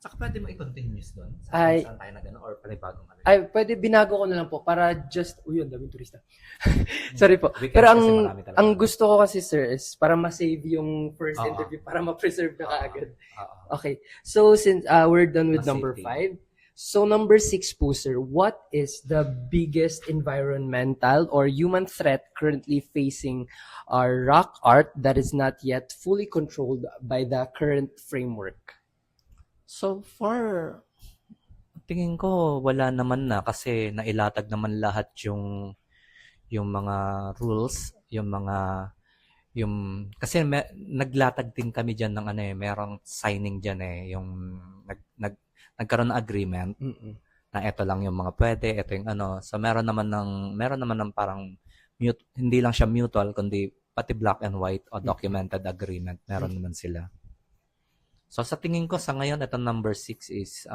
Saka pwede mo i-continuous doon sa kung Ay, saan tayo na gano'n or panibagong ano yun. ay, pwede binago ko na lang po para just, uy, ang daming turista. Hmm. Sorry po. Pero Weekends kasi marami ang talaga. gusto ko kasi, sir, is para ma-save yung first Oo. interview, para ma-preserve na Oo. kaagad. Oo. Okay. So, since we're done with Mas number safety. 5, so number 6 po, sir, what is the biggest environmental or human threat currently facing our rock art that is not yet fully controlled by the current framework? So far, tingin ko wala naman na kasi nailatag naman lahat yung mga rules, yung mga kasi naglatag din kami diyan ng ano eh, merong signing diyan eh, yung nagkaroon ng agreement Mm-mm. na ito lang yung mga pwede, ito yung ano. So meron naman ng parang hindi lang siya mutual kundi pati black and white o Mm-mm. documented agreement, meron naman sila. So sa tingin ko sa ngayon ito number 6 is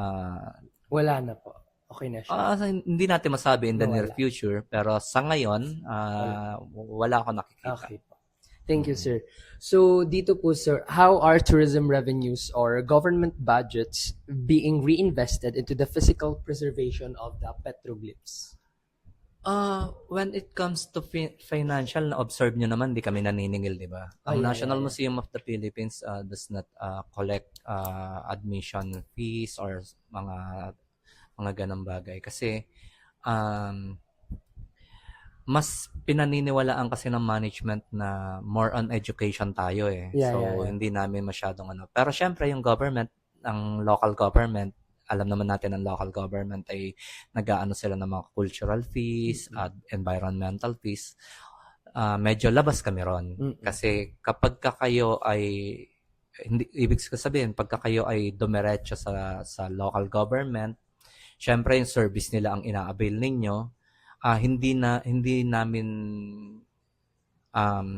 Wala na po. Okay na siya. hindi natin masabi in the near Nawala. future pero sa ngayon Wala. wala akong nakikita. Okay po. Thank you, Mm. sir. So, dito po, sir, how are tourism revenues or government budgets being reinvested into the physical preservation of the petroglyphs? When it comes to financial, na-observe nyo naman, di kami naniningil, di ba? Oh, Ang yeah, yeah, National yeah. Museum of the Philippines does not collect admission fees or mga ganang bagay. Kasi um, mas pinaniniwalaan kasi ng management na more on education tayo eh. Yeah, yeah, So, yeah. hindi namin masyadong ano. Pero syempre, yung government, ang local government, alam naman natin ang local government ay nag-aano sila ng mga cultural fees Mm-mm. at environmental fees. Medyo labas kami ron. Mm-mm. Kasi kapag ka kayo ay hindi ibig sabihin pagka kayo ay dumiretso sa local government, syempre yung service nila ang ina-avail ninyo. Hindi namin um,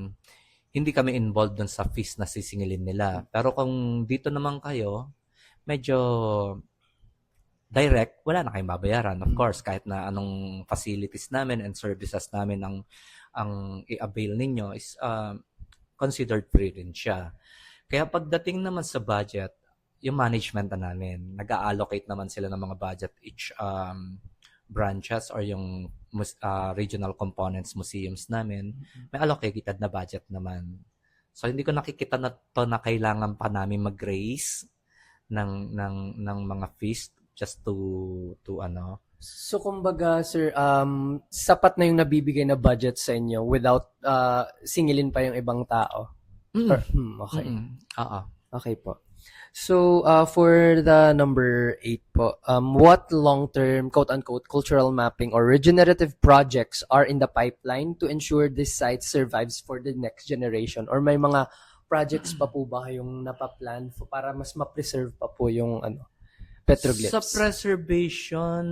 hindi kami involved dun sa fees na sisingilin nila. Pero kung dito naman kayo, medyo direct, wala na kayong babayaran. Of Mm-mm. course, kahit na anong facilities namin and services namin ang i-avail ninyo is considered free rin siya. Kaya pagdating naman sa budget, yung management na namin, nag-allocate naman sila ng mga budget each branches or yung regional components museums namin, may allocated na budget naman. So hindi ko nakikita na to na kailangan pa namin mag-raise ng mga fees just to ano. So, kumbaga, sir, sapat na yung nabibigay na budget sa inyo without singilin pa yung ibang tao? Mm. Okay. Oo. Okay po. So, for the number 8 po, what long-term, quote-unquote, cultural mapping or regenerative projects are in the pipeline to ensure this site survives for the next generation? Or may mga projects pa po ba yung napaplan para mas ma-preserve pa po yung Sa petroglyphs? preservation,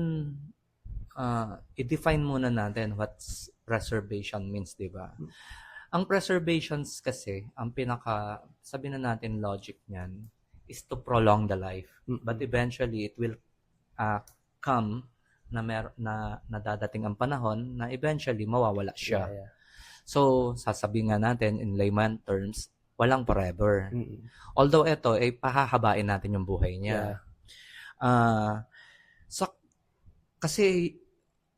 i-define muna natin what preservation means, di ba? Ang preservations kasi, ang sabi na natin logic niyan, is to prolong the life. But eventually, it will come na dadating ang panahon na eventually mawawala siya. Yeah. So, sasabihin nga natin in layman terms, walang forever. Mm-mm. Although ito, pahahabain natin yung buhay niya. Yeah. Kasi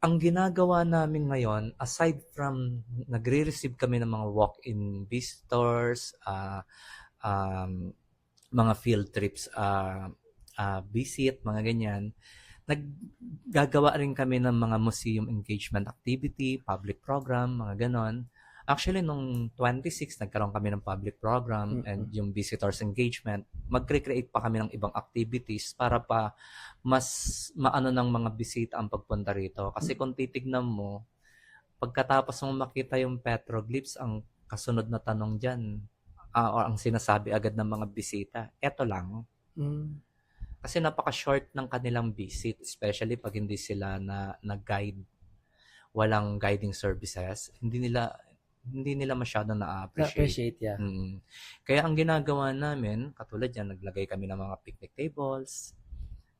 ang ginagawa namin ngayon, aside from nagre-receive kami ng mga walk-in visitors, mga field trips, visit, mga ganyan, naggagawa rin kami ng mga museum engagement activity, public program, mga ganon. Actually, nung 26, nagkaroon kami ng public program and yung visitors engagement. Mag-recreate pa kami ng ibang activities para pa mas maano ng mga bisita ang pagpunta rito. Kasi kung titignan mo, pagkatapos mong makita yung petroglyphs, ang kasunod na tanong dyan, or ang sinasabi agad ng mga bisita, eto lang. Kasi napaka-short ng kanilang visit, especially pag hindi sila na-guide, walang guiding services, hindi nila masyadong na-appreciate. Yeah. Kaya ang ginagawa namin, katulad yan, naglagay kami ng mga picnic tables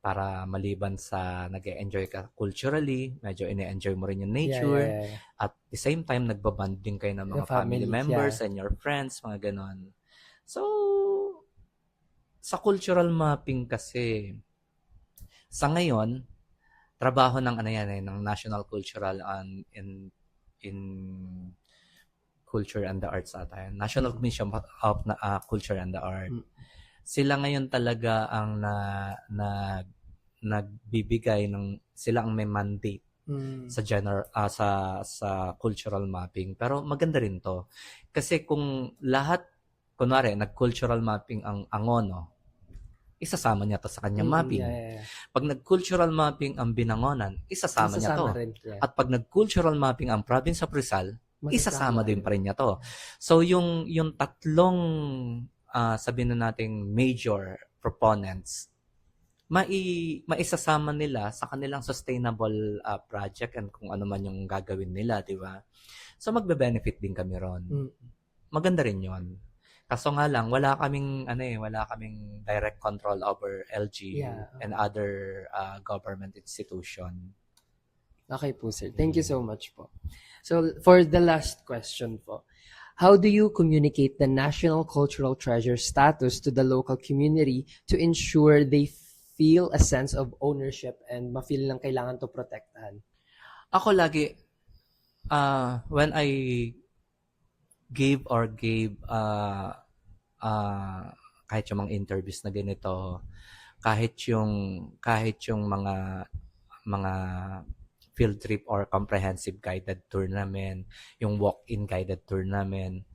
para maliban sa nag-e-enjoy ka culturally, medyo ine-enjoy mo rin yung nature. Yeah. At the same time, nagbabanding kayo ng mga family members and your friends, mga ganon. So, sa cultural mapping kasi, Sa ngayon, trabaho ng ano yan ng National Cultural and in Culture and the Arts ata yan. National Commission of Culture and the Art. Sila ngayon talaga ang nagbibigay ng sila ang may mandate sa sa cultural mapping. Pero maganda rin 'to. Kasi kung lahat kunwari nag-cultural mapping ang Angono, isasama niya 'to sa kanyang mapping. Yeah. Pag nag-cultural mapping ang Binangonan, isasama niya 'to. Rin, yeah. At pag nag-cultural mapping ang province of Rizal, isasama din pa rin niya 'to. So yung tatlong sabihin na nating major proponents maisasama nila sa kanilang sustainable project and kung ano man yung gagawin nila, di ba? So magbe-benefit din kami ron. Maganda rin 'yon. Kaso nga lang wala kaming direct control over LG and other government institution. Okay po, sir. Thank you so much po. So for the last question po, how do you communicate the national cultural treasure status to the local community to ensure they feel a sense of ownership and ma-feel lang kailangan to protektahan? Ako lagi, when I gave kahit yung mga interviews na ganito, kahit yung mga field trip or comprehensive guided tour namin, yung walk-in guided tour namin,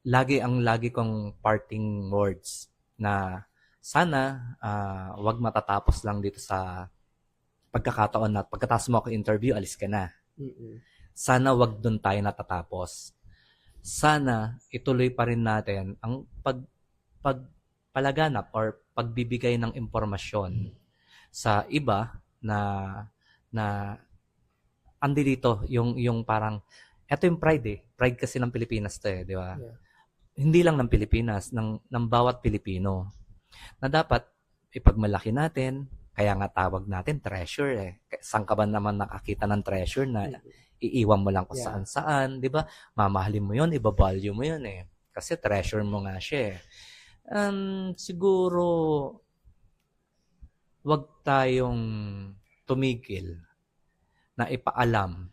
lagi kong parting words na sana wag matatapos lang dito sa pagkakataon na pagkatapos mo ako interview, alis ka na. Sana wag doon tayo natatapos. Sana ituloy pa rin natin ang pagpalaganap or pagbibigay ng impormasyon sa iba na andi dito yung parang eto yung pride pride kasi ng Pilipinas to di ba? Yeah. Hindi lang ng Pilipinas, ng bawat Pilipino na dapat ipagmalaki natin, kaya nga tawag natin treasure Saan ka ba naman nakakita ng treasure na iiwan mo lang kung saan-saan, di ba? Mamahalin mo yun, ibabalyo mo yun kasi treasure mo nga siya siguro wag tayong tumigil na ipaalam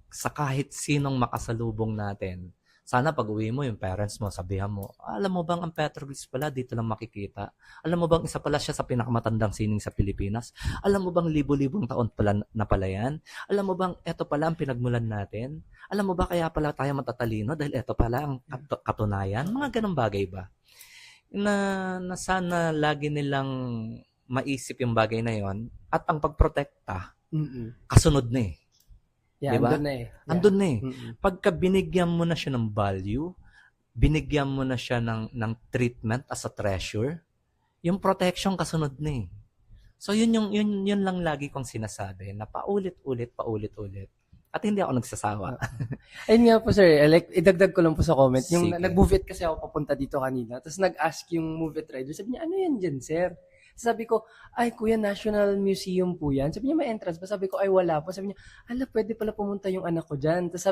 sa kahit sinong makasalubong natin. Sana pag uwi mo, yung parents mo, sabihan mo, alam mo bang ang petroglyphs pala dito lang makikita? Alam mo bang isa pala siya sa pinakamatandang sining sa Pilipinas? Alam mo bang libo-libong taon pala na pala yan? Alam mo bang eto pala ang pinagmulan natin? Alam mo ba kaya pala tayo matatalino dahil eto pala ang katunayan? Mga ganong bagay ba? Na sana lagi nilang maisip yung bagay na yon at ang pagprotekta, kasunod na Yeah, diba? Andun na Andun na Pagka binigyan mo na siya ng value, binigyan mo na siya ng treatment as a treasure, yung protection kasunod na So yun lang lagi kong sinasabi na paulit-ulit. At hindi ako nagsasawa. Ayun nga po sir, like idagdag ko lang po sa comment. Yung Sige. nag-move it kasi ako papunta dito kanina. Tapos nag-ask yung move it rider. Sabi niya, ano yan dyan sir? Sabi ko, ay kuya, National Museum po yan. Sabi niya, may entrance ba? Sabi ko, ay wala po. Sabi niya, ala, pwede pala pumunta yung anak ko dyan. Tapos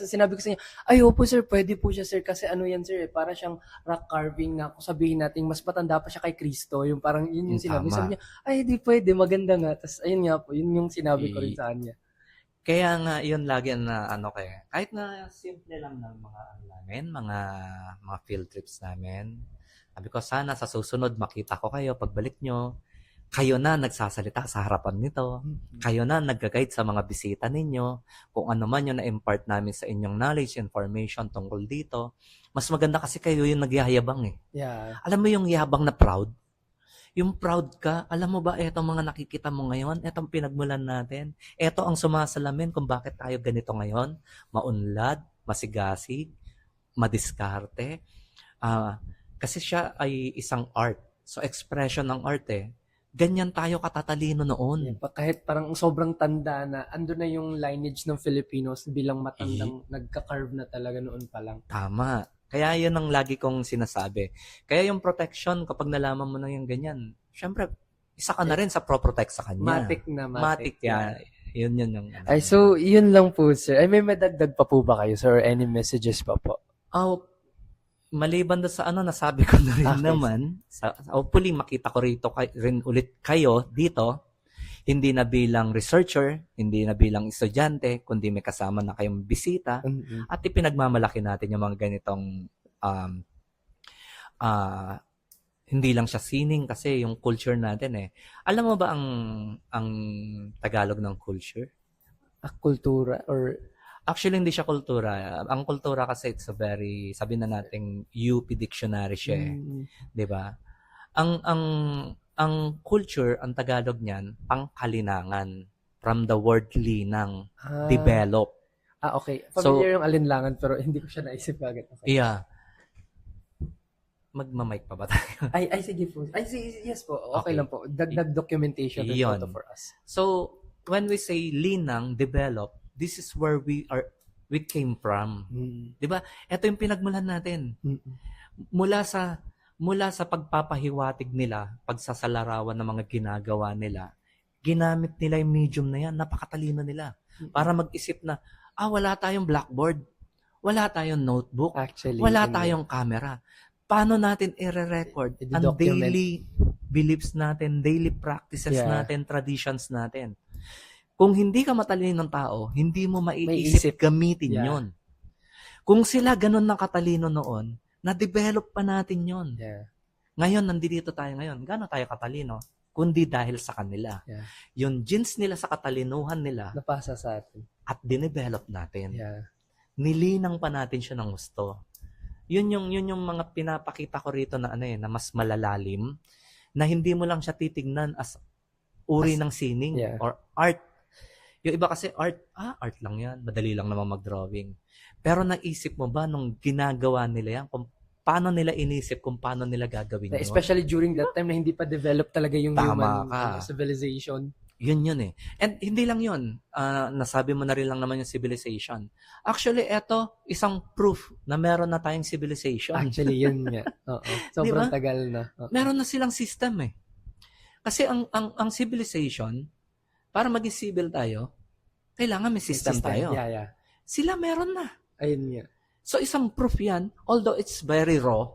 sinabi ko sa niya, ay opo sir, pwede po siya sir. Kasi ano yan sir, para siyang rock carving na kung sabihin natin, mas matanda pa siya kay Kristo. Yung parang yun yung sinabi. Sabi niya, ay di pwede, maganda nga. Tapos ayun nga po, yun yung sinabi ko rin sa kanya. Kaya nga, yun lagi na kahit na simple lang ng mga field trips namin. Sabi ko, sana sa susunod makita ko kayo, pagbalik nyo, kayo na nagsasalita sa harapan nito. Kayo na nag-guide sa mga bisita ninyo. Kung ano man yung na-impart namin sa inyong knowledge, information tungkol dito. Mas maganda kasi kayo yung nagyayabang Yeah. Alam mo yung yabang na proud? Yung proud ka, alam mo ba, etong mga nakikita mo ngayon, etong pinagmulan natin, eto ang sumasalamin kung bakit tayo ganito ngayon, maunlad, masigasig, madiskarte. Kasi siya ay isang art. So, expression ng art Ganyan tayo katatalino noon. Yeah, kahit parang sobrang tanda na, ando na yung lineage ng Filipinos bilang matandang nagka-carve na talaga noon pa lang. Tama. Kaya yun ang lagi kong sinasabi. Kaya yung protection, kapag nalaman mo na yung ganyan, syempre, isa ka na rin sa pro-protect sa kanya. Matik yan. Yun yung... Ay, so, yun lang po, sir. Ay, may madagdag pa po ba kayo, sir? Or any messages pa po? maliban doon sa ano, nasabi ko na rin Okay. naman, hopefully makita ko rito rin ulit kayo dito, hindi na bilang researcher, hindi na bilang estudyante, kundi may kasama na kayong bisita, Mm-mm. at ipinagmamalaki natin yung mga ganitong um, ah, hindi lang siya sining kasi yung culture natin eh. Alam mo ba ang Tagalog ng culture? Kultura or Actually, hindi siya kultura. Ang kultura kasi it's a very, sabi na nating UP dictionary siya eh. mm, 'Di ba? Ang culture, ang Tagalog niyan, pangkalinangan from the word linang, ah, develop. okay. So, Familiar yung alinlangan pero hindi ko siya naisip agad. Okay. yeah, magma-mic pa ba tayo? Ay, sige po. Ay, yes po. Okay Okay. lang po. Dagdag documentation rin po Iyon. to for us. So, when we say linang, develop, this is where we came from. Mm. 'Di ba? Ito yung pinagmulan natin. Mm-mm. Mula sa pagpapahiwatig nila, pagsasalarawan ng mga ginagawa nila, ginamit nila yung medium na yan, napakatalino nila. Para mag-isip na, wala tayong blackboard, wala tayong notebook, Actually, wala yun tayong camera. Paano natin i-record ang I-document. daily beliefs natin, daily practices Yeah. natin, traditions natin? Kung hindi ka matalinong tao, hindi mo Maiisip. maiisip gamitin Yeah. yon. Kung sila ganun na katalino noon, na-develop pa natin yon. Yeah. Ngayon, nandito tayo ngayon. Gaano tayo katalino? Kundi dahil sa kanila. Yeah. Yung genes nila sa katalinuhan nila Napasa sa atin. at dinevelop natin. Yeah. Nilinang pa natin siya ng gusto. Yun yung mga pinapakita ko rito na na mas malalalim, na hindi mo lang siya titignan as uri ng sining Yeah. or art. Yung iba kasi art lang yan. Madali lang naman mag-drawing. Pero naisip mo ba nung ginagawa nila yan, kung paano nila inisip, kung paano nila gagawin yun? Especially during that time na hindi pa develop talaga yung Tama human ka. civilization. Yun eh. And hindi lang yun. Nasabi mo na rin lang naman yung civilization. Actually, eto, isang proof na meron na tayong civilization. Actually, yun nga. Oo. Sobrang Diba? tagal na. Oo. Meron na silang system eh. Kasi ang civilization, para maging civil tayo, kailangan may system tayo. Yeah. Sila meron na. Ayun nga. So isang proof yan, although it's very raw,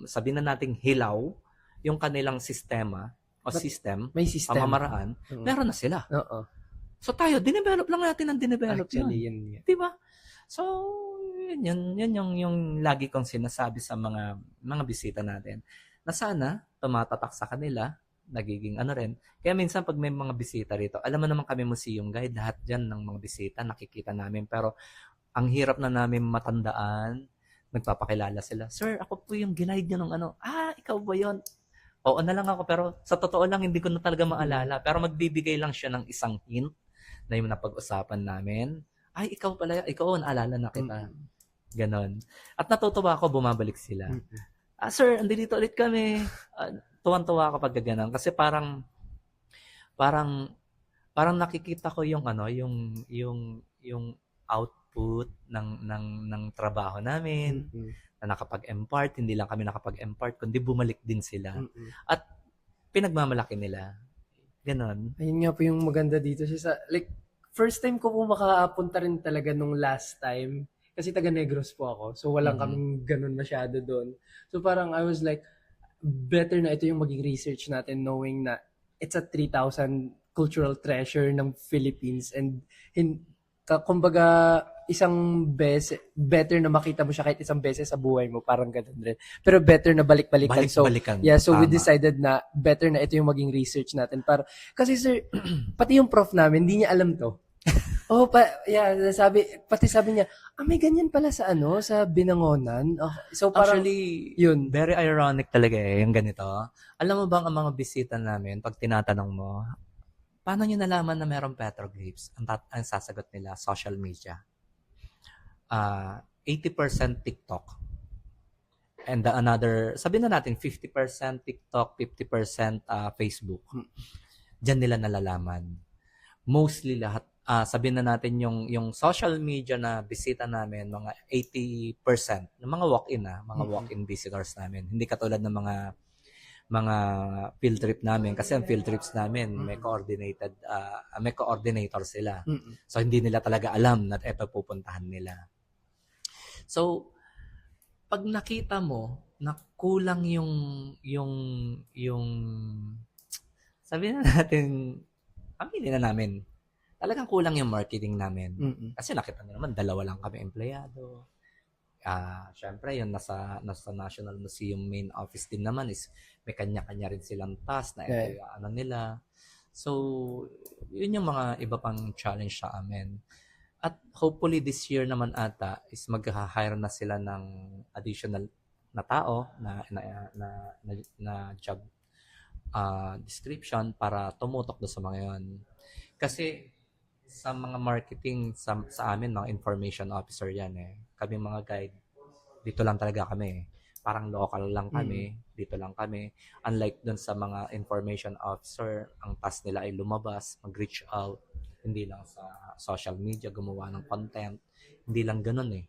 sabihin na nating hilaw, yung kanilang sistema o But system, May system. pamamaraan, Oo. meron na sila. Oo. So tayo, dinevelop lang natin ang dinevelop Actually, yun. yun nga. Di ba? So, yun yung lagi kong sinasabi sa mga bisita natin. Na sana, tumatatak sa kanila, nagiging ano rin. Kaya minsan pag may mga bisita rito, alam mo naman kami museum guide, lahat dyan ng mga bisita, nakikita namin. Pero ang hirap na namin matandaan, nagpapakilala sila. Sir, ako po yung ginaid nyo ng ano. Ikaw ba yun? Oo na lang ako, pero sa totoo lang, hindi ko na talaga maalala. Pero magbibigay lang siya ng isang hint na yung napag-usapan namin. Ikaw pala, ikaw, naalala na kita. Ganon. At natutuwa ako, bumabalik sila. Sir, andito ulit kami. Tuwan-tuwa kapag gano'n. Kasi parang nakikita ko yung output ng trabaho namin, na nakapag-impart, hindi lang kami nakapag-impart, kundi bumalik din sila. At pinagmamalaki nila. Ganon. Ayun nga po yung maganda dito. First time ko po makapunta rin talaga nung last time. Kasi taga Negros po ako. So, walang kaming ganun masyado doon. So, parang I was like, better na ito yung maging research natin knowing na it's a 3,000 cultural treasure ng Philippines. And, kumbaga, isang beses, better na makita mo siya kahit isang beses sa buhay mo. Parang ganun rin. Pero better na balik-balikan. Balik-balikan. So we Tama. decided na better na ito yung maging research natin. Kasi sir, pati yung prof namin, hindi niya alam to. Pati sabi niya, may ganyan pala sa Binangonan. So parang, Actually, yun. very ironic talaga yung ganito. Alam mo bang ang mga bisita namin, pag tinatanong mo, paano nyo nalaman na merong petroglyphs? Ang sasagot nila, social media. 80% TikTok. And another, sabihin na natin, 50% TikTok, 50% Facebook. Diyan nila nalalaman. Mostly lahat, sabihin na natin yung social media na bisita namin, mga 80%, ng mga walk-in mga walk-in visitors namin. Hindi katulad ng mga field trip namin, kasi ang field trips namin may coordinator sila. So hindi nila talaga alam na ito pupuntahan nila. So pag nakita mo na kulang yung yung sabihin na natin, aminin na namin, talagang kulang yung marketing namin. Mm. Kasi nakita niyo naman, 2 lang kami empleyado. Syempre yun, nasa National Museum main office din naman is may kanya-kanya rin silang task na ito Yeah. yung ano nila. So, yun yung mga iba pang challenge sa amin. At hopefully this year naman ata is mag-hire na sila ng additional na tao na job description para tumutok doon sa mga yun. Kasi sa mga marketing sa amin, mga information officer yan eh. Kami mga guide, dito lang talaga kami. Parang local lang kami, dito lang kami. Unlike dun sa mga information officer, ang task nila ay lumabas, mag-reach out, hindi lang sa social media, gumawa ng content. Hindi lang ganun eh.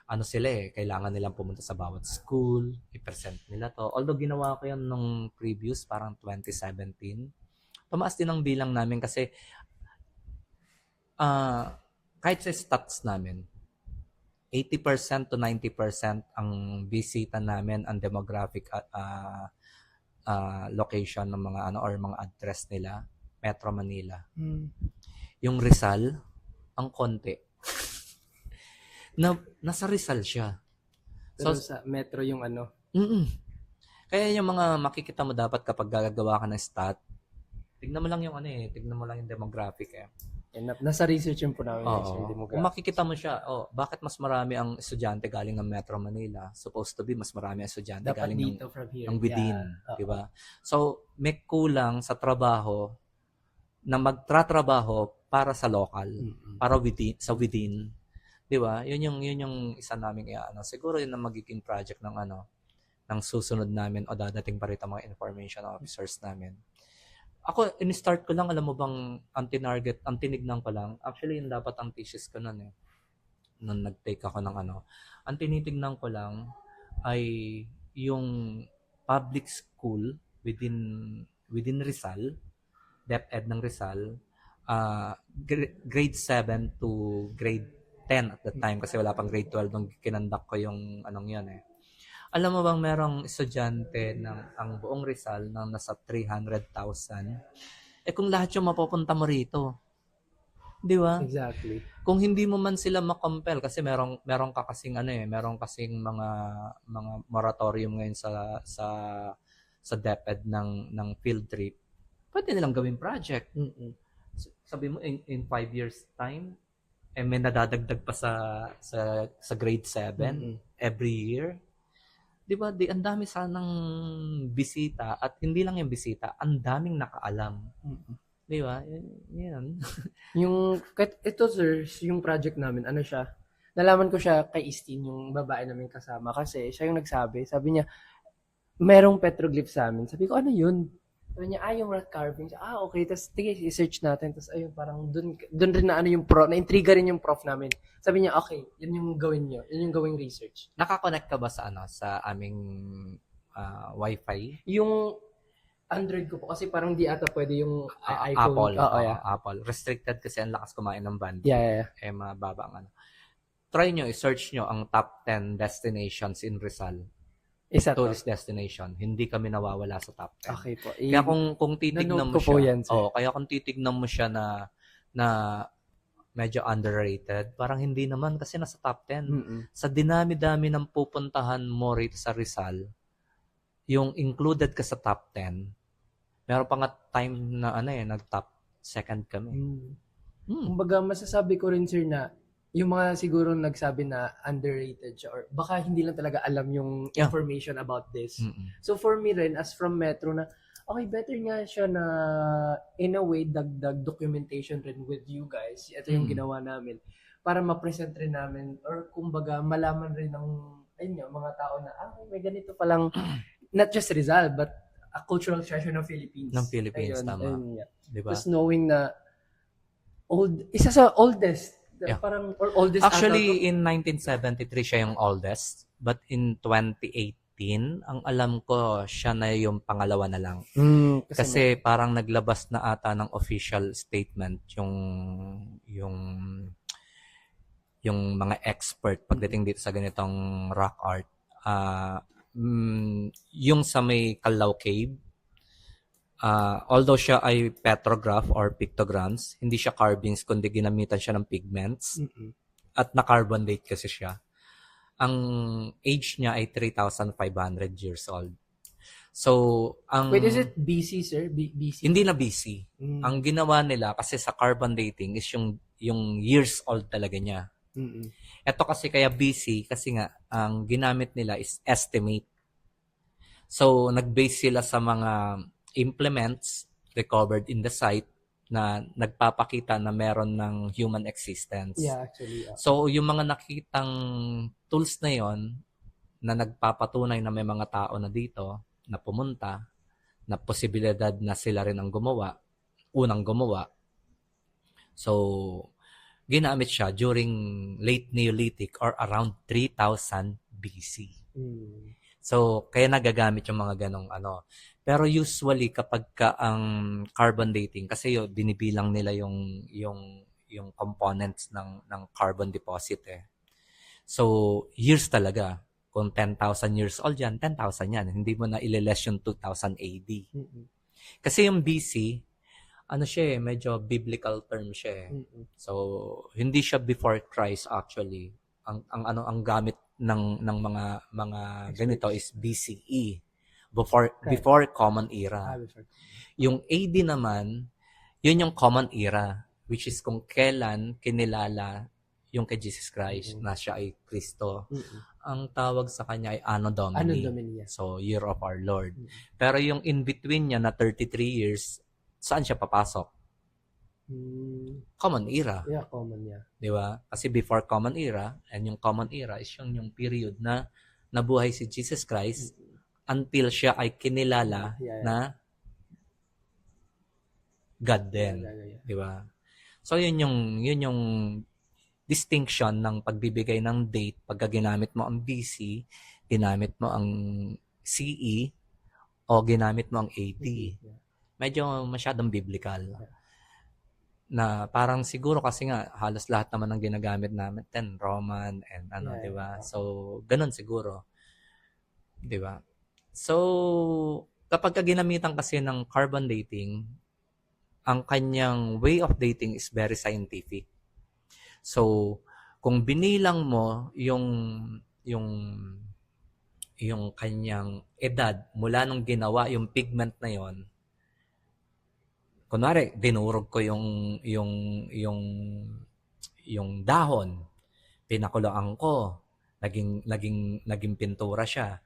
Ano sila eh, kailangan nilang pumunta sa bawat school, i-present nila to. Although ginawa ko yun nung previous, parang 2017, tumaas din ang bilang namin kasi kahit sa stats namin, 80% to 90% ang bisita namin, ang demographic location ng mga ano or mga address nila, Metro Manila. Yung Rizal, ang konti. Nasa Rizal siya. Pero sa metro yung ano. Kaya yung mga makikita mo dapat kapag gagawa ka ng stat, tignan mo lang yung ano eh, tignan mo lang yung demographic eh. Nasa research yun po namin. Kung makikita mo siya, bakit mas marami ang estudyante galing ng Metro Manila? Supposed to be mas marami ang estudyante Dapat galing dito from here. ng within, di ba? So, may kulang sa trabaho na magtratrabaho para sa local, para within, di ba? Yun yung isa naming siguro yun ang magiging project ng susunod namin o dadating pa rito mga information officers namin. Ako, in-start ko lang, alam mo bang, ang tinignan ko lang, actually, yung dapat ang thesis ko nun eh, nung nag-take ako ng ang tinitignan ko lang ay yung public school within Rizal, DepEd ng Rizal, grade 7 to grade 10 at the time, kasi wala pang grade 12 nung kinandak ko yung yun eh. Alam mo bang merong estudyante ng ang buong Rizal na nasa 300,000? Kung lahat yung mapupunta mo rito, di ba? Exactly. Kung hindi mo man sila ma-compel kasi meron ka kasing meron kasing mga moratorium ngayon sa DepEd ng field trip. Pwede nilang gawing project. Sabi mo in 5 years time, may nadadagdag pa sa grade 7 every year. Di ba? Ang dami sanang bisita at hindi lang yung bisita, ang daming nakaalam. Di ba? Yan. Ito sir, yung project namin, ano siya, nalaman ko siya kay Istine, yung babae namin kasama, kasi siya yung nagsabi, sabi niya, merong petroglyph sa amin. Sabi ko, ano yun? Sabi niya, yung rock carving. Okay, tapos tige, i-search natin. Tapos ayun, parang dun rin na na-intriga rin yung prof namin. Sabi niya, okay, yun yung gawin nyo. Yun yung gawing research. Nakakonect ka ba sa aming Wi-Fi? Yung Android ko po, kasi parang di ata pwede yung iPhone. Apple. Restricted kasi ang lakas kumain ng bandwidth. Yeah. Mababa ang Try nyo, i-search nyo ang top 10 destinations in Rizal. Tourist destination. Hindi kami nawawala sa top 10. Okay po. Kaya kung titignan mo siya, kaya kung titignan mo siya na medyo underrated, parang hindi naman kasi nasa top 10. Sa dinami-dami ng pupuntahan mo rito sa Rizal, yung included ka sa top 10, meron pa nga time na nag-top second kami. Kumbaga, masasabi ko rin sir na yung mga siguro nagsabi na underrated siya or baka hindi lang talaga alam yung information about this. So for me rin, as from Metro na, okay, better nga siya na in a way, dagdag documentation rin with you guys. Ito yung ginawa namin para ma-present rin namin or kumbaga malaman rin ng mga tao na, may ganito palang, not just Rizal, but a cultural treasure ng Philippines. Ng Philippines, tama. Diba? Tapos knowing na isa sa oldest, parang or oldest. Actually, in 1973 siya yung oldest, but in 2018, ang alam ko siya na yung pangalawa na lang. Kasi parang naglabas na ata ng official statement yung mga expert pagdating dito sa ganitong rock art. ah, yung sa may Calao Cave, although siya ay petrograph or pictograms, hindi siya carvings kundi ginamitan siya ng pigments Mm-mm. at na-carbon date kasi siya. Ang age niya ay 3,500 years old. So, Wait, is it BC, sir? BC? hindi na BC. Mm. Ang ginawa nila kasi sa carbon dating is yung years old talaga niya. Mm-mm. Ito kasi kaya BC kasi nga ang ginamit nila is estimate. So, nag-base sila sa mga implements recovered in the site na nagpapakita na meron ng human existence. Yeah, actually. So, yung mga nakitang tools na yon na nagpapatunay na may mga tao na dito na pumunta, na posibilidad na sila rin ang unang gumawa. So, ginamit siya during late Neolithic or around 3,000 BC. Mm. So, kaya nagagamit yung mga ganong ano. Pero usually kapag ka ang carbon dating kasi binibilang nila yung components ng carbon deposit eh. So, years talaga. Kung 10,000 years old yan, 10,000 yan. Hindi mo na ileless yung 2000 AD. Mm-mm. Kasi yung BC, ano siya eh, medyo biblical term siya eh. Mm-mm. So, hindi siya before Christ actually. Ang gamit ng mga ganito is BCE. Before Common Era. Before. Yung AD naman, yun yung Common Era, which is kung kailan kinilala yung kay Jesus Christ na siya ay Kristo. Mm-mm. Ang tawag sa kanya ay Anno Domini. Anno Domini, yeah. So, Year of our Lord. Pero yung in-between niya na 33 years, saan siya papasok? Common Era. Yeah, common, yeah. Di ba? Kasi before Common Era, and yung Common Era is yung period na nabuhay si Jesus Christ until siya ay kinilala na God din. Di ba? So, yun yung distinction ng pagbibigay ng date pagka ginamit mo ang BC, ginamit mo ang CE, o ginamit mo ang AD. Medyo masyadong biblical. Na parang siguro kasi nga halos lahat naman ng ginagamit namin Roman and di ba? So, ganun siguro. Di ba? So, kapag ginamitan kasi ng carbon dating, ang kanyang way of dating is very scientific. So, kung binilang mo yung kanyang edad mula nung ginawa yung pigment na yon, kunwari dinurog ko yung dahon, pinakuloan ko, naging pintura siya.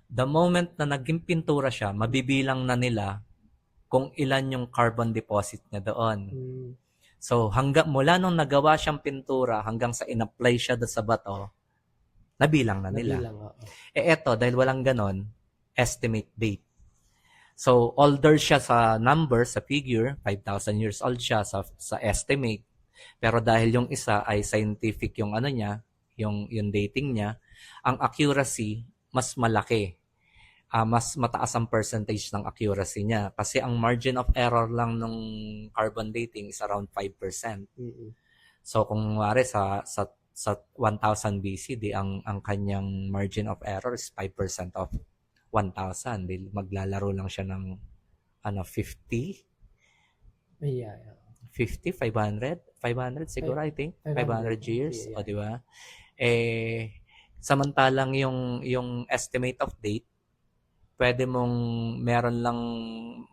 The moment na naging pintura siya, mabibilang na nila kung ilan yung carbon deposit niya doon. So, mula nung nagawa siyang pintura hanggang sa in-apply siya doon sa bato, nabilang na nila. Eto, dahil walang ganon, estimate date. So, older siya sa number, sa figure, 5,000 years old siya sa estimate. Pero dahil yung isa ay scientific yung niya, yung dating niya, ang accuracy mas malaki. Mas mataas ang percentage ng accuracy niya kasi ang margin of error lang nung carbon dating is around 5%. So kung wari sa 1000 BC ang kanyang margin of error is 5% of 1,000. Maglalaro lang siya ng 50? Yeah. 50, 500 siguro, I think. 500 years, o di ba? Samantalang yung estimate of date, pwede mong meron lang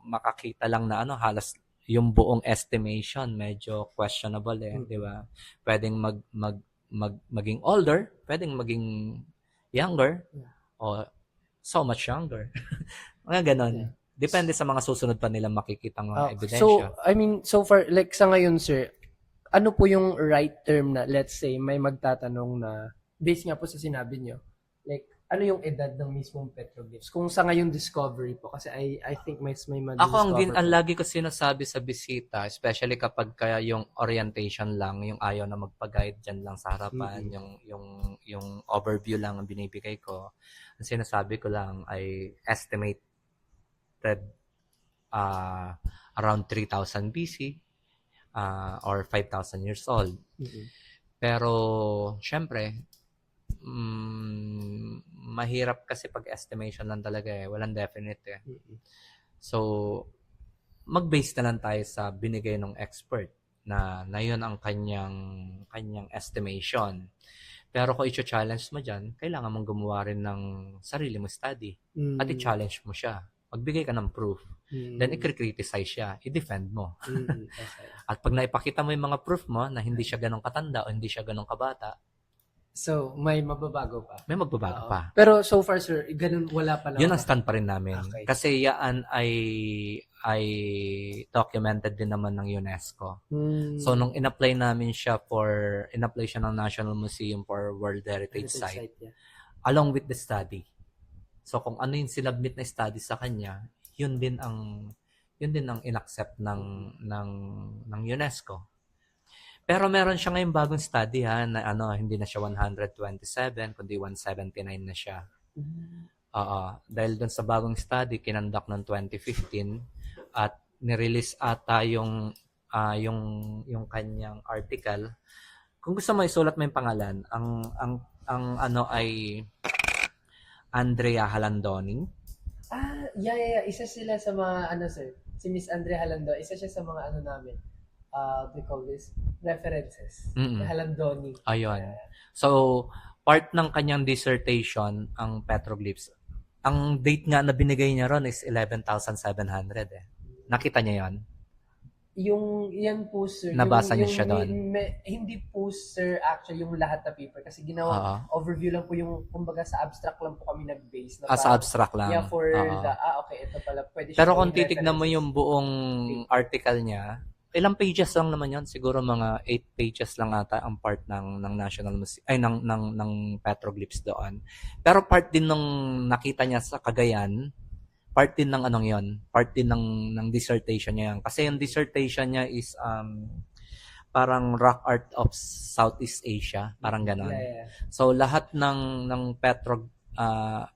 makakita lang na halos yung buong estimation medyo questionable di ba? Pwedeng maging older, pwedeng maging younger, o so much younger. Mga ganon. Depende sa mga susunod pa nilang makikitang ebidensya. So, I mean, so far, like sa ngayon, sir, ano po yung right term na, let's say, may magtatanong na, based nga po sa sinabi nyo, like, ano yung edad ng mismong petroglyphs? Kung sa ngayong discovery po, kasi I think may ako, ang lagi ko sinasabi sa bisita, especially kapag kaya yung orientation lang, yung ayaw na magpa-guide dyan lang sa harapan, yung overview lang ang binibigay ko, ang sinasabi ko lang ay estimated around 3,000 BC or 5,000 years old. Pero, syempre, mahirap kasi pag estimation lang talaga eh, walang definite eh. Mm. So, mag-base na lang tayo sa binigay ng expert na yun ang kanyang estimation. Pero kung i-challenge mo dyan, kailangan mong gumawa rin ng sarili mo study. At Mm. i-challenge mo siya. Magbigay ka ng proof. Then, Mm. i-criticize siya. I-defend mo. Mm. Okay. At pag naipakita mo yung mga proof mo na hindi siya ganong katanda o hindi siya ganong kabata, So, may mababago pa. may magbabago Oo. pa. Pero so far, sir, ganun wala pa Yun naman. ang stand pa rin namin. Okay. Kasi yan ay documented din naman ng UNESCO. Hmm. So, nung in-apply siya ng National Museum for World Heritage Site, yeah. along with the study. So, kung ano yung sinubmit na study sa kanya, yun din ang inaccept ng UNESCO. Pero meron siya ngayong bagong study na hindi na siya 127 kundi 179 na siya. Dahil dun sa bagong study kinandak ng 2015 at nirelease ata yung kanyang article. Kung gusto mo isulat mo yung pangalan, ang ay Andrea Halandoni. Yeah. Isa sila sa mga, sir, si Miss Andrea Halando, isa siya sa mga namin, what do you call this? References. Halandoni. Ayun. So, part ng kanyang dissertation, ang petroglyphs. Ang date nga na binigay niya ron is 11,700 eh. Nakita niya yon? Yan po, sir. Nabasa niyo siya doon? Hindi po, sir, actually, yung lahat na paper. Kasi ginawa, overview lang po yung, kumbaga sa abstract lang po kami nag-base. Sa abstract lang? Yeah, for okay, ito pala. Pwede pero siya kung titignan mo yung buong article niya, ilang pages lang naman yon, siguro mga 8 pages lang ata ang part ng National Museum ay ng petroglyphs doon. Pero part din nung nakita niya sa Cagayan, part din ng part din ng dissertation niya yan. Kasi yung dissertation niya is parang rock art of Southeast Asia, parang ganon. Yeah. So lahat ng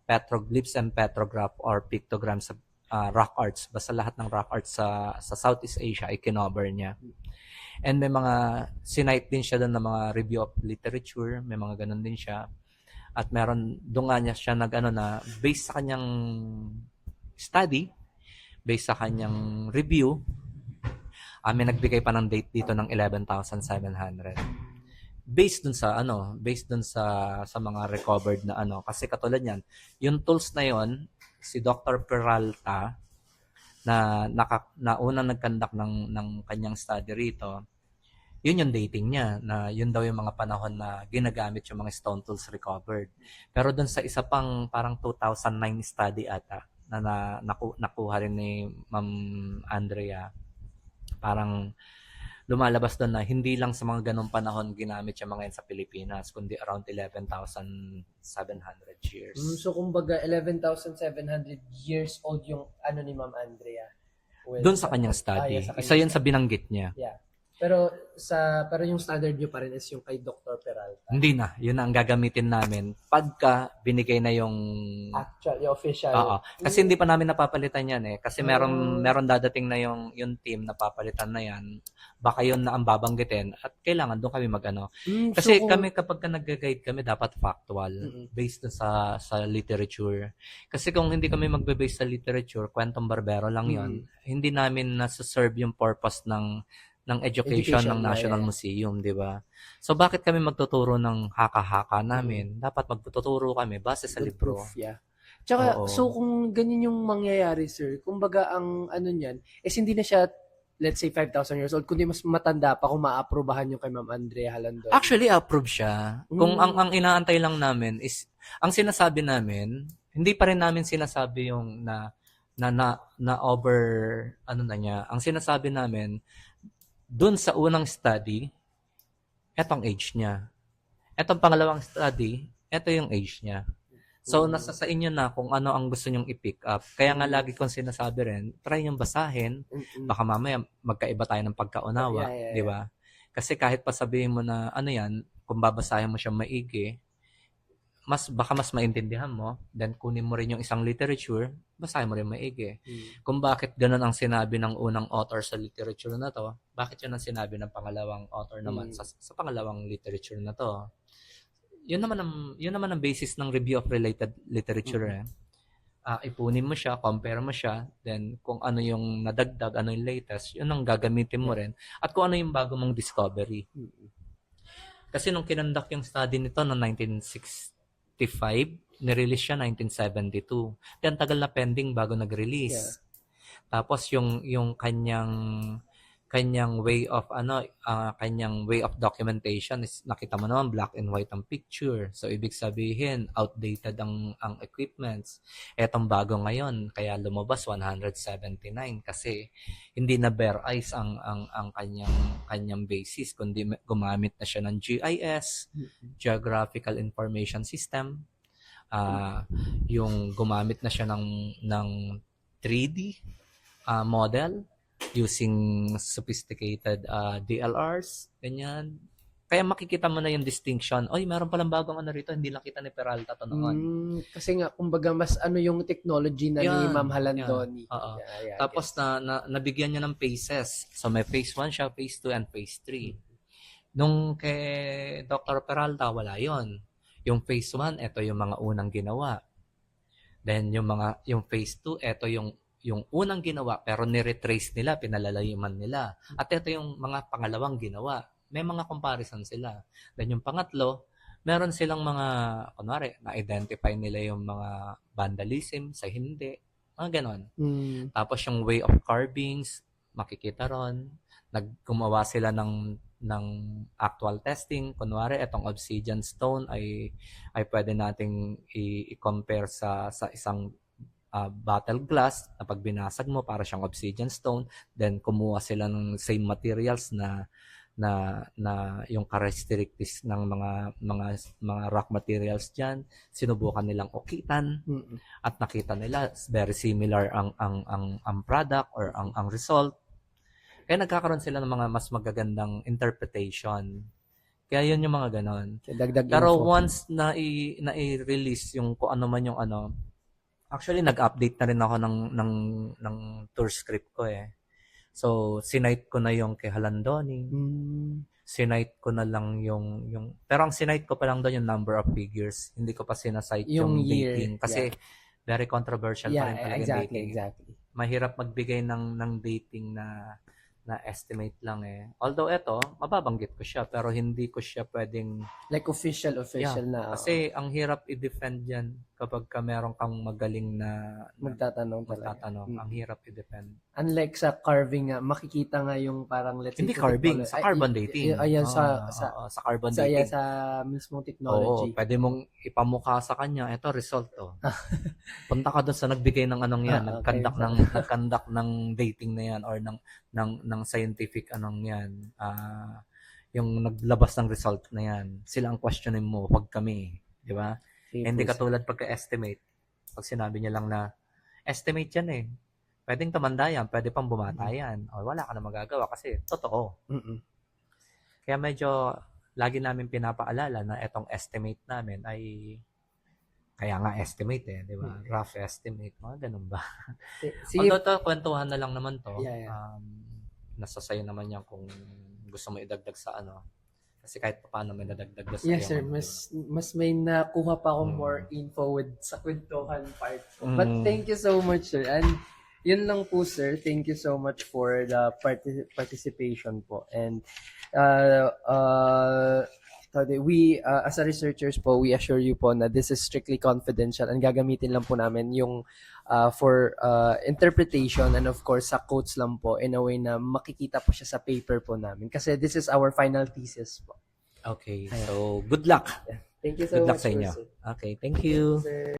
petroglyphs and petrograph or pictograms sa rock arts, basta lahat ng rock arts sa Southeast Asia ay kinover niya. And may mga sinite din siya doon ng mga review of literature, may mga ganun din siya. At meron doon nga niya siya na based sa kanyang study, based sa kanyang review, may nagbigay pa ng date dito ng 11,700. Based dun sa mga recovered na kasi katulad niyan, yung tools na yon, si Dr. Peralta na unang nagkandak ng kanyang study rito, yun yung dating niya, na yun daw yung mga panahon na ginagamit yung mga stone tools recovered. Pero dun sa isa pang parang 2009 study ata na nakuha rin ni Ma'am Andrea, parang lumalabas doon na hindi lang sa mga ganong panahon ginamit yung mga yan sa Pilipinas, kundi around 11,700 years. So, kumbaga, 11,700 years old yung ni Ma'am Andrea. Doon sa kanyang study. Isa yun sa binanggit niya. Yeah. Pero yung standard nyo pa rin is yung kay Dr. Peralta. Hindi na. Yun ang gagamitin namin pagka binigay na yung actual, yung official. Kasi hindi pa namin napapalitan yan eh. Kasi meron dadating na yung team na papalitan na yan. Baka yun na ang babanggitin at kailangan doon kami Kasi kami kapag nag-guide kami dapat factual based sa literature. Kasi kung hindi kami magbe-base sa literature, kwentong barbero lang yon. Hindi namin nasa-serve yung purpose ng education ng National Museum, di ba? So, bakit kami magtuturo ng haka-haka namin? Dapat magtuturo kami base sa libro. Proof, yeah. Tsaka, so kung ganyan yung mangyayari, sir, kumbaga ang niyan, hindi na siya, let's say, 5,000 years old, kundi mas matanda pa kung maaprubahan yung kay Ma'am Andrea Halandoni. Actually, approve siya. Kung ang inaantay lang namin is, ang sinasabi namin, hindi pa rin namin sinasabi yung na over, niya. Ang sinasabi namin, dun sa unang study, etong age niya. Etong pangalawang study, eto yung age niya. So, nasa sa inyo na kung ano ang gusto nyong i-pick up. Kaya nga lagi kong sinasabi rin, try nyong basahin. Baka mamaya magkaiba tayo ng pagkaunawa. Di ba? Kasi kahit pa sabihin mo na yan, kung babasahin mo siya maigi, baka mas maintindihan mo, then kunin mo rin yung isang literature, basahin mo rin maigi. Kung bakit ganun ang sinabi ng unang author sa literature na to, bakit yun ang sinabi ng pangalawang author naman sa pangalawang literature na to? yun naman ang basis ng review of related literature eh. Ipunin mo siya, compare mo siya, then kung ano yung nadagdag, ano yung latest, yun ang gagamitin mo rin. At kung ano yung bago mong discovery. Kasi nung kinonduct yung study nito noong 1965, nirelease siya 1972. Then tagal na pending bago nag-release. Tapos yung kanyang way of kanyang way of documentation is nakita mo naman black and white ang picture. So ibig sabihin outdated ang equipments. Etong bago ngayon kaya lumabas 179 kasi hindi na bare eyes ang kanyang basis kundi gumamit na siya ng GIS, Geographical Information System. Yung gumamit na siya ng 3D model using sophisticated DLRs, ganyan. Kaya makikita mo na yung distinction. Oy, meron palang bagong ano rito, hindi lang kita ni Peralta to noon. Kasi nga, kumbaga, mas ano yung technology na ni Ma'am Halandoni. Oo. Tapos nabigyan niya ng phases. So may phase 1 siya, phase 2, and phase 3. Nung kay Dr. Peralta, wala yon. Yung phase 1, ito yung mga unang ginawa. Then yung phase 2, ito yung unang ginawa pero ni-retrace nila, pinalalayuman nila. At ito yung mga pangalawang ginawa. May mga comparison sila. Then yung pangatlo, meron silang mga, kunwari, na-identify nila yung mga vandalism sa hindi. Mga ganon. Tapos yung way of carvings, makikita ron. Gumawa sila ng actual testing. Kunwari, itong obsidian stone ay pwede nating i-compare sa isang battle glass na pag binasag mo para siyang obsidian stone, then kumuha sila ng same materials na yung characteristics ng mga rock materials diyan, sinubukan nilang ukitan at nakita nila very similar ang product or ang result. Kaya nagkakaroon sila ng mga mas magagandang interpretation. Kaya yun yung mga ganon. Pero once na i-release yung kung ano man yung ano, actually, nag-update na rin ako ng tour script ko eh. So, sinite ko na yung kay Halandoni. Sinite ko na lang yung pero ang sinite ko pa lang doon yung number of figures. Hindi ko pa sinasite yung dating. Kasi, very controversial pa rin talaga dating. Exactly. Mahirap magbigay ng dating na estimate lang eh. Although ito, mababanggit ko siya pero hindi ko siya pwedeng like official na. Kasi ang hirap i-defend yan kapag meron kang magaling na magtatanong. Ang hirap i-defend. Unlike sa carving nga, makikita nga yung parang hindi carving, sa carbon dating. Ayan, sa carbon dating. Sa mismong technology. Oo, pwede mong ipamukha sa kanya, ito result to. Punta ka doon sa nagbigay ng anong yan, nag-conduct ng dating na yan or ng scientific anong yan. Yung naglabas ng result na yan. Sila ang questionin mo, wag kami. Di ba? Hindi katulad pagka-estimate. Pag sinabi niya lang na, estimate yan eh. Pwedeng tumanda yan, pwede pang bumata yan. O wala ka na magagawa kasi totoo. Kaya medyo lagi namin pinapaalala na etong estimate namin ay kaya nga estimate eh, di ba? Rough estimate, mga ganun ba? Although to, kwentuhan na lang naman to. Nasa sayo naman yan kung gusto mo idagdag sa ano. Kasi kahit paano may nadagdag na sa yes sir, mas may nakuha pa akong more info with sa kwentuhan part. But thank you so much sir. And yun lang po sir, thank you so much for the participation po. And we as a researchers po, we assure you po na this is strictly confidential and gagamitin lang po namin yung for interpretation and of course sa quotes lang po in a way na makikita po siya sa paper po namin kasi this is our final thesis po. Okay, so good luck. Thank you so much. Good luck sa inyo. Okay, thank you. Sir.